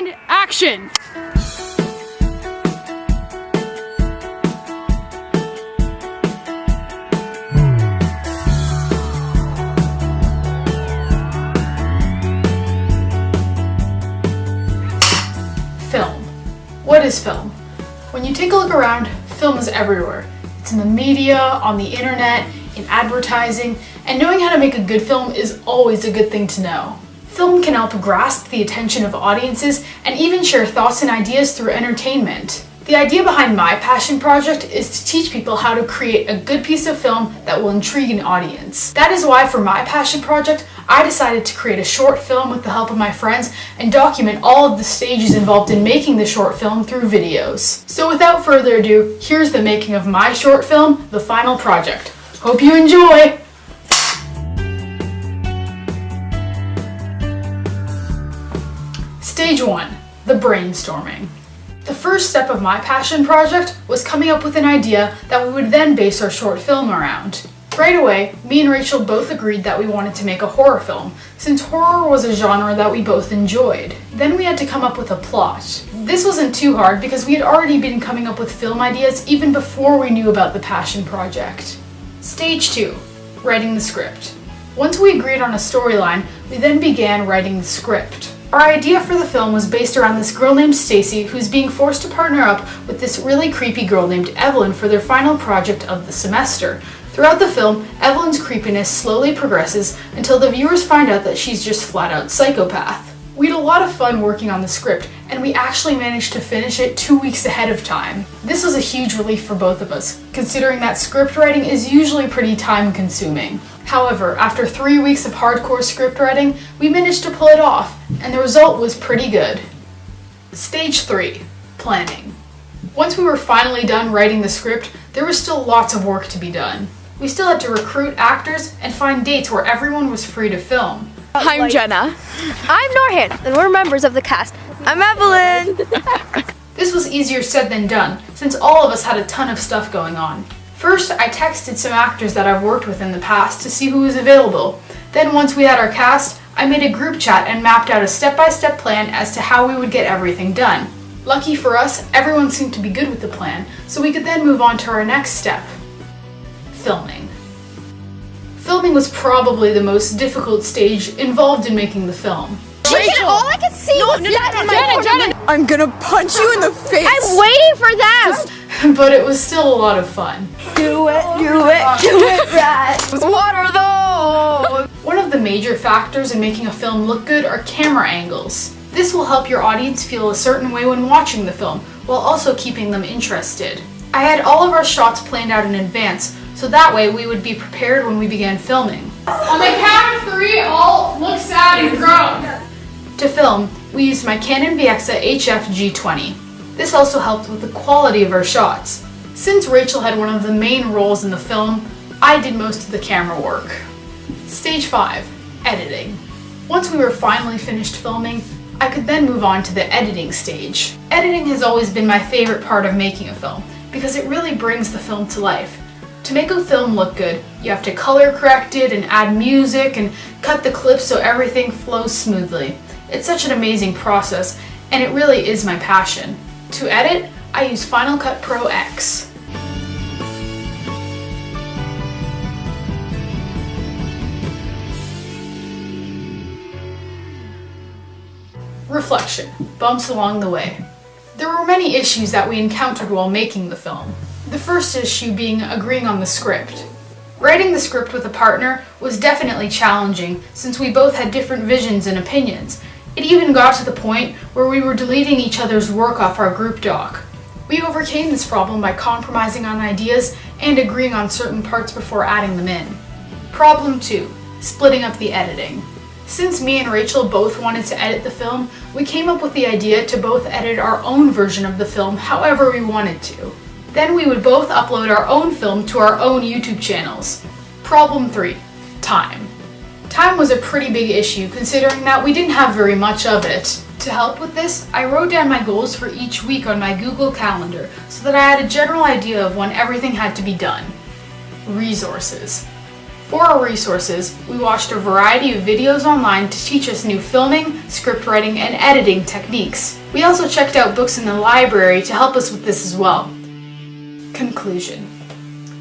And action! Film. What is film? When you take a look around, film is everywhere. It's in the media, on the internet, in advertising, and knowing how to make a good film is always a good thing to know. Film can help grasp the attention of audiences and even share thoughts and ideas through entertainment. The idea behind my passion project is to teach people how to create a good piece of film that will intrigue an audience. That is why for my passion project, I decided to create a short film with the help of my friends and document all of the stages involved in making the short film through videos. So without further ado, here's the making of my short film, The Final Project. Hope you enjoy! Stage 1. The brainstorming. The first step of my passion project was coming up with an idea that we would then base our short film around. Right away, me and Rachel both agreed that we wanted to make a horror film, since horror was a genre that we both enjoyed. Then we had to come up with a plot. This wasn't too hard because we had already been coming up with film ideas even before we knew about the passion project. Stage 2. Writing the script. Once we agreed on a storyline, we then began writing the script. Our idea for the film was based around this girl named Stacy who's being forced to partner up with this really creepy girl named Evelyn for their final project of the semester. Throughout the film, Evelyn's creepiness slowly progresses until the viewers find out that she's just flat out psychopath. We had a lot of fun working on the script, and we actually managed to finish it 2 weeks ahead of time. This was a huge relief for both of us, considering that script writing is usually pretty time consuming. However, after 3 weeks of hardcore script writing, we managed to pull it off, and the result was pretty good. Stage 3. Planning. Once we were finally done writing the script, there was still lots of work to be done. We still had to recruit actors and find dates where everyone was free to film. I'm Jenna. I'm Norhan, and we're members of the cast. I'm Evelyn. This was easier said than done, since all of us had a ton of stuff going on. First, I texted some actors that I've worked with in the past to see who was available. Then once we had our cast, I made a group chat and mapped out a step-by-step plan as to how we would get everything done. Lucky for us, everyone seemed to be good with the plan, so we could then move on to our next step. Filming. Filming was probably the most difficult stage involved in making the film. Rachel, all I can see was Jenna. I'm gonna punch you in the face. I'm waiting for them. But it was still a lot of fun. Do it right. What are those? One of the major factors in making a film look good are camera angles. This will help your audience feel a certain way when watching the film, while also keeping them interested. I had all of our shots planned out in advance, so that way we would be prepared when we began filming. On the count of 3, all look sad and groan. To film, we used my Canon VEXA HF G20. This also helped with the quality of our shots. Since Rachel had one of the main roles in the film, I did most of the camera work. Stage 5. Editing. Once we were finally finished filming, I could then move on to the editing stage. Editing has always been my favorite part of making a film, because it really brings the film to life. To make a film look good, you have to color correct it and add music and cut the clips so everything flows smoothly. It's such an amazing process, and it really is my passion. To edit, I use Final Cut Pro X. Reflection. Bumps along the way. There were many issues that we encountered while making the film. The first issue being agreeing on the script. Writing the script with a partner was definitely challenging since we both had different visions and opinions. It even got to the point where we were deleting each other's work off our group doc. We overcame this problem by compromising on ideas and agreeing on certain parts before adding them in. Problem 2. Splitting up the editing. Since me and Rachel both wanted to edit the film, we came up with the idea to both edit our own version of the film however we wanted to. Then we would both upload our own film to our own YouTube channels. Problem 3. Time. Time was a pretty big issue considering that we didn't have very much of it. To help with this, I wrote down my goals for each week on my Google Calendar so that I had a general idea of when everything had to be done. Resources. For our resources, we watched a variety of videos online to teach us new filming, script writing, and editing techniques. We also checked out books in the library to help us with this as well. Conclusion.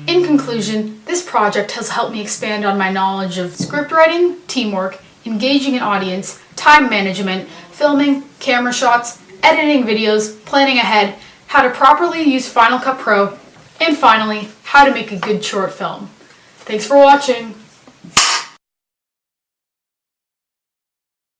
In conclusion, this project has helped me expand on my knowledge of script writing, teamwork, engaging an audience, time management, filming, camera shots, editing videos, planning ahead, how to properly use Final Cut Pro, and finally, how to make a good short film. Thanks for watching!